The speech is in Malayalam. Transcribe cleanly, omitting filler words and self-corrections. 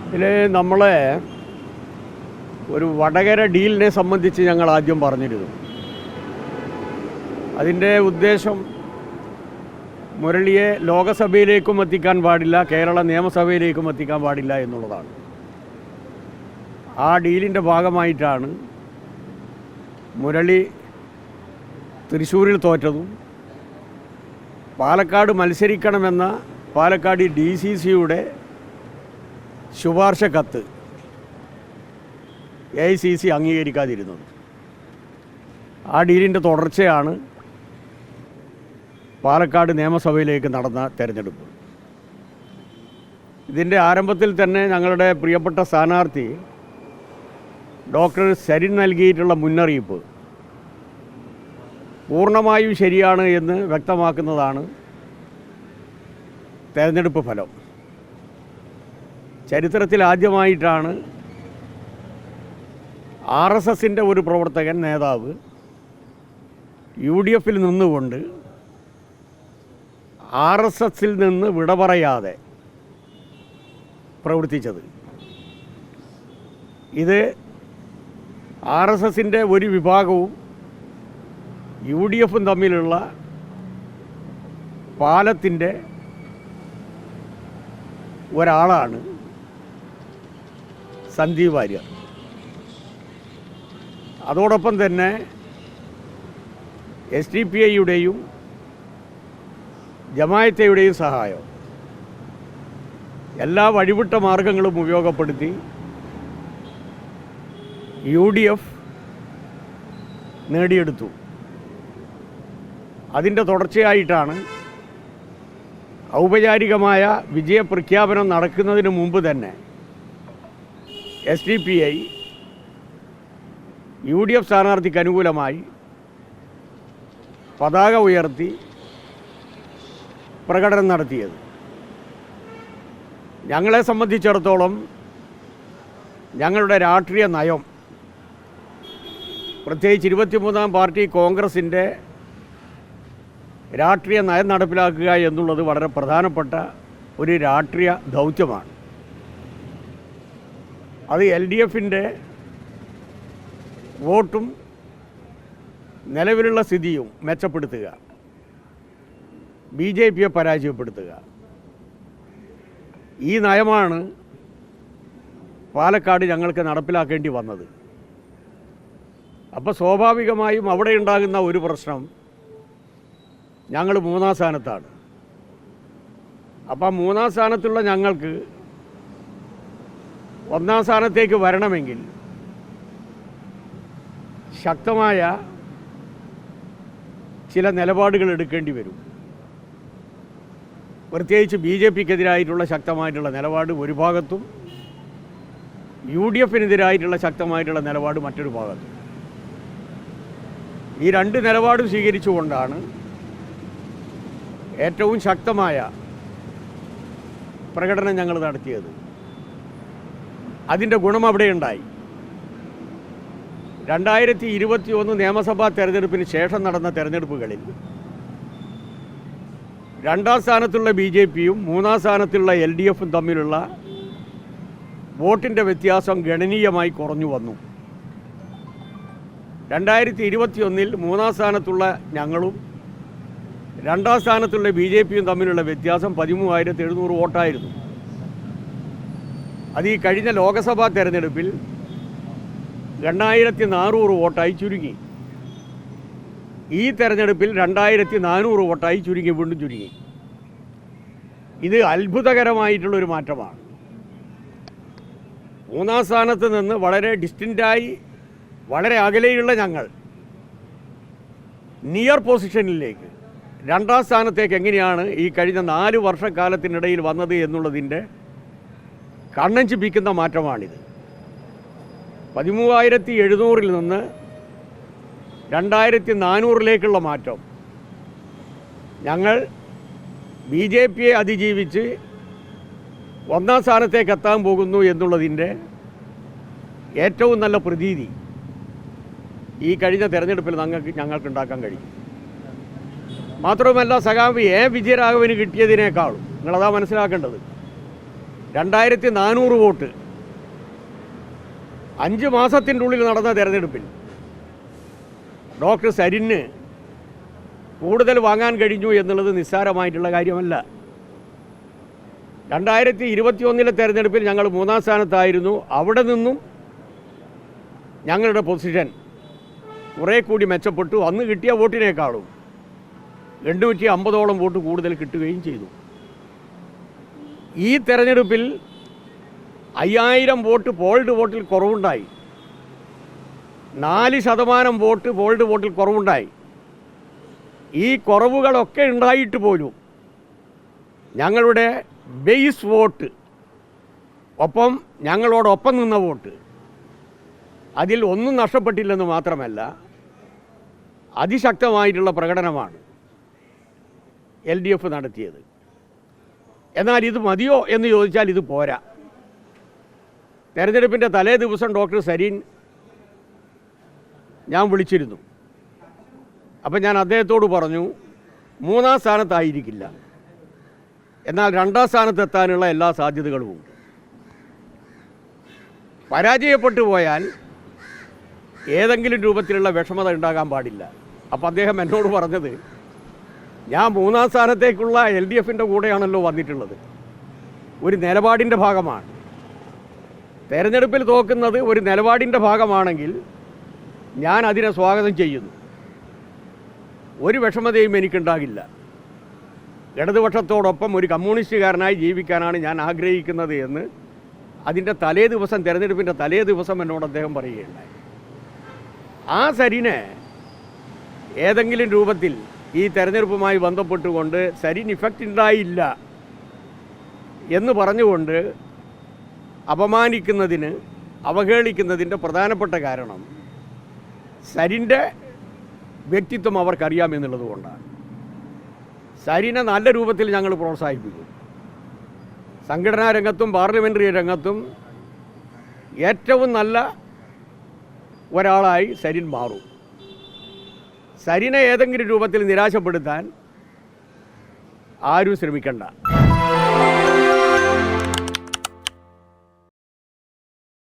ഇതിൽ നമ്മളെ ഒരു വടകര ഡീലിനെ സംബന്ധിച്ച് ഞങ്ങൾ ആദ്യം പറഞ്ഞിരുന്നു. അതിൻ്റെ ഉദ്ദേശം മുരളിയെ ലോകസഭയിലേക്കും എത്തിക്കാൻ പാടില്ല, കേരള നിയമസഭയിലേക്കും എത്തിക്കാൻ പാടില്ല എന്നുള്ളതാണ്. ആ ഡീലിൻ്റെ ഭാഗമായിട്ടാണ് മുരളി തൃശ്ശൂരിൽ തോറ്റതും പാലക്കാട് മത്സരിക്കണമെന്ന പാലക്കാട് DCCയുടെ ശുപാർശ കത്ത് AICC അംഗീകരിക്കാതിരുന്നത്. ആ ഡീലിൻ്റെ തുടർച്ചയാണ് പാലക്കാട് നിയമസഭയിലേക്ക് നടന്ന തെരഞ്ഞെടുപ്പ്. ഇതിൻ്റെ ആരംഭത്തിൽ തന്നെ ഞങ്ങളുടെ പ്രിയപ്പെട്ട സ്ഥാനാർത്ഥി ഡോക്ടർ സരിൻ നൽകിയിട്ടുള്ള മുന്നറിയിപ്പ് പൂർണ്ണമായും ശരിയാണ് എന്ന് വ്യക്തമാക്കുന്നതാണ് തെരഞ്ഞെടുപ്പ് ഫലം. ചരിത്രത്തിൽ ആദ്യമായിട്ടാണ് RSSൻ്റെ ഒരു പ്രവർത്തകൻ, നേതാവ് UDFൽ നിന്നുകൊണ്ട് RSSൽ നിന്ന് വിട പറയാതെ പ്രവർത്തിച്ചത്. ഇത് RSSൻ്റെ ഒരു വിഭാഗവും UDFും തമ്മിലുള്ള പാലത്തിൻ്റെ ഒരാളാണ് സന്ദീപ് വാര്യർ. അതോടൊപ്പം തന്നെ SDPIയുടെയും ജമായത്തയുടെയും സഹായം എല്ലാ വഴിവിട്ട മാർഗങ്ങളും ഉപയോഗപ്പെടുത്തി UDF നേടിയെടുത്തു. അതിൻ്റെ തുടർച്ചയായിട്ടാണ് ഔപചാരികമായ വിജയപ്രഖ്യാപനം നടക്കുന്നതിന് മുമ്പ് തന്നെ SDPI UDF സ്ഥാനാർത്ഥിക്ക് അനുകൂലമായി പതാക ഉയർത്തി പ്രകടനം നടത്തിയത്. ഞങ്ങളെ സംബന്ധിച്ചിടത്തോളം ഞങ്ങളുടെ രാഷ്ട്രീയ നയം, പ്രത്യേകിച്ച് 23-ാം പാർട്ടി കോൺഗ്രസിൻ്റെ രാഷ്ട്രീയ നയം നടപ്പിലാക്കുക എന്നുള്ളത് വളരെ പ്രധാനപ്പെട്ട ഒരു രാഷ്ട്രീയ ദൗത്യമാണ്. അത് LDFൻ്റെ വോട്ടും നിലവിലുള്ള സ്ഥിതിയും മെച്ചപ്പെടുത്തുക, BJPയെ പരാജയപ്പെടുത്തുക. ഈ നയമാണ് പാലക്കാട് ഞങ്ങൾക്ക് നടപ്പിലാക്കേണ്ടി വന്നത്. അപ്പോൾ സ്വാഭാവികമായും അവിടെ ഉണ്ടാകുന്ന ഒരു പ്രശ്നം, ഞങ്ങൾ 3-ാം സ്ഥാനത്താണ്. അപ്പം 3-ാം സ്ഥാനത്തുള്ള ഞങ്ങൾക്ക് 1-ാം സ്ഥാനത്തേക്ക് വരണമെങ്കിൽ ശക്തമായ ചില നിലപാടുകൾ എടുക്കേണ്ടി വരും. പ്രത്യേകിച്ച് BJPക്കെതിരായിട്ടുള്ള ശക്തമായിട്ടുള്ള നിലപാട് ഒരു ഭാഗത്തും, UDFനെതിരായിട്ടുള്ള ശക്തമായിട്ടുള്ള നിലപാട് മറ്റൊരു ഭാഗത്തും. ഈ രണ്ട് നിലപാടും സ്വീകരിച്ചുകൊണ്ടാണ് ഏറ്റവും ശക്തമായ പ്രകടനം ഞങ്ങൾ നടത്തിയത്. അതിൻ്റെ ഗുണം അവിടെയുണ്ടായി. 2021 നിയമസഭാ തെരഞ്ഞെടുപ്പിന് ശേഷം നടന്ന തെരഞ്ഞെടുപ്പുകളിൽ 2-ാം സ്ഥാനത്തുള്ള BJPയും 3-ാം സ്ഥാനത്തുള്ള LDFും തമ്മിലുള്ള വോട്ടിൻ്റെ വ്യത്യാസം ഗണനീയമായി കുറഞ്ഞു വന്നു. 2021 3-ാം സ്ഥാനത്തുള്ള ഞങ്ങളും 2-ാം സ്ഥാനത്തുള്ള BJPയും തമ്മിലുള്ള വ്യത്യാസം 13,700 വോട്ടായിരുന്നു. അത് ഈ കഴിഞ്ഞ ലോക്സഭാ തെരഞ്ഞെടുപ്പിൽ 2,400 വോട്ടായി ചുരുങ്ങി. ഈ തെരഞ്ഞെടുപ്പിൽ 2,400 വോട്ടായി ചുരുങ്ങി, വീണ്ടും ചുരുങ്ങി. ഇത് അത്ഭുതകരമായിട്ടുള്ളൊരു മാറ്റമാണ്. 3-ാം സ്ഥാനത്ത് നിന്ന് വളരെ ഡിസ്റ്റൻ്റായി, വളരെ അകലെയുള്ള ഞങ്ങൾ നിയർ പൊസിഷനിലേക്ക്, 2-ാം സ്ഥാനത്തേക്ക് എങ്ങനെയാണ് ഈ കഴിഞ്ഞ 4 വർഷക്കാലത്തിനിടയിൽ വന്നത് എന്നുള്ളതിൻ്റെ കണ്ണഞ്ചിപ്പിക്കുന്ന മാറ്റമാണിത്. 13,700-ൽ നിന്ന് 2,400-ലേക്കുള്ള മാറ്റം. ഞങ്ങൾ BJPയെ അതിജീവിച്ച് 1-ാം സ്ഥാനത്തേക്ക് എത്താൻ പോകുന്നു എന്നുള്ളതിൻ്റെ ഏറ്റവും നല്ല പ്രതീതി ഈ കഴിഞ്ഞ തെരഞ്ഞെടുപ്പിൽ ഞങ്ങൾക്ക് ഉണ്ടാക്കാൻ കഴിയും. മാത്രവുമല്ല, സഖാവ് വിജയരാഘവന് കിട്ടിയതിനേക്കാളും നിങ്ങളതാ മനസ്സിലാക്കേണ്ടത്, 2400 വോട്ട് 5 മാസത്തിൻ്റെ ഉള്ളിൽ നടന്ന തെരഞ്ഞെടുപ്പിൽ ഡോക്ടർ സരിന് കൂടുതൽ വാങ്ങാൻ കഴിഞ്ഞു എന്നുള്ളത് നിസ്സാരമായിട്ടുള്ള കാര്യമല്ല. 2021 തെരഞ്ഞെടുപ്പിൽ ഞങ്ങൾ 3-ാം സ്ഥാനത്തായിരുന്നു. അവിടെ നിന്നും ഞങ്ങളുടെ പൊസിഷൻ കുറേ കൂടി മെച്ചപ്പെട്ടു. അന്ന് കിട്ടിയ വോട്ടിനേക്കാളും 850ഓളം വോട്ട് കൂടുതൽ കിട്ടുകയും ചെയ്തു. ഈ തെരഞ്ഞെടുപ്പിൽ 5000 വോട്ട് പോൾഡ് വോട്ടിൽ കുറവുണ്ടായി. 4% വോട്ട് പോൾഡ് വോട്ടിൽ കുറവുണ്ടായി. ഈ കുറവുകളൊക്കെ ഉണ്ടായിട്ട് പോലും ഞങ്ങളുടെ ബേസ് വോട്ട്, ഒപ്പം ഞങ്ങളോടൊപ്പം നിന്ന വോട്ട്, അതിൽ ഒന്നും നഷ്ടപ്പെട്ടില്ലെന്ന് മാത്രമല്ല അതിശക്തമായിട്ടുള്ള പ്രകടനമാണ് LDF നടത്തിയത്. എന്നാൽ ഇത് മതിയോ എന്ന് ചോദിച്ചാൽ ഇത് പോരാ. തെരഞ്ഞെടുപ്പിൻ്റെ തലേ ദിവസം ഡോക്ടർ സരീൻ ഞാൻ വിളിച്ചിരുന്നു. അപ്പം ഞാൻ അദ്ദേഹത്തോട് പറഞ്ഞു, 3-ാം സ്ഥാനത്തായിരിക്കില്ല, എന്നാൽ 2-ാം സ്ഥാനത്തെത്താനുള്ള എല്ലാ സാധ്യതകളുമുണ്ട്. പരാജയപ്പെട്ടു പോയാൽ ഏതെങ്കിലും രൂപത്തിലുള്ള വിഷമത ഉണ്ടാകാൻ പാടില്ല. അപ്പോൾ അദ്ദേഹം എന്നോട് പറഞ്ഞത്, ഞാൻ 3-ാം സ്ഥാനത്തേക്കുള്ള LDFൻ്റെ കൂടെയാണല്ലോ വന്നിട്ടുള്ളത്, ഒരു നിലപാടിൻ്റെ ഭാഗമാണ്. തെരഞ്ഞെടുപ്പിൽ തോക്കുന്നത് ഒരു നിലപാടിൻ്റെ ഭാഗമാണെങ്കിൽ ഞാൻ അതിനെ സ്വാഗതം ചെയ്യുന്നു. ഒരു വിഷമതയും എനിക്കുണ്ടാകില്ല. ഇടതുപക്ഷത്തോടൊപ്പം ഒരു കമ്മ്യൂണിസ്റ്റുകാരനായി ജീവിക്കാനാണ് ഞാൻ ആഗ്രഹിക്കുന്നത് എന്ന് അതിൻ്റെ തലേ ദിവസം, തെരഞ്ഞെടുപ്പിൻ്റെ തലേ ദിവസം എന്നോട് അദ്ദേഹം പറയുകയുണ്ടായി. ആ സരിനെ ഏതെങ്കിലും രൂപത്തിൽ ഈ തെരഞ്ഞെടുപ്പുമായി ബന്ധപ്പെട്ടുകൊണ്ട് സരിൻ ഇഫക്റ്റ് ഉണ്ടായില്ല എന്ന് പറഞ്ഞുകൊണ്ട് അപമാനിക്കുന്നതിന്, അവഹേളിക്കുന്നതിൻ്റെ പ്രധാനപ്പെട്ട കാരണം സരിൻ്റെ വ്യക്തിത്വം അവർക്കറിയാമെന്നുള്ളത് കൊണ്ടാണ്. സരിനെ നല്ല രൂപത്തിൽ ഞങ്ങൾ പ്രോത്സാഹിപ്പിക്കും. സംഘടനാ രംഗത്തും പാർലമെൻ്ററി രംഗത്തും ഏറ്റവും നല്ല ഒരാളായി സരിൻ മാറും. സരിനെ ഏതെങ്കിലും രൂപത്തിൽ നിരാശപ്പെടുത്താൻ ആരും ശ്രമിക്കണ്ട.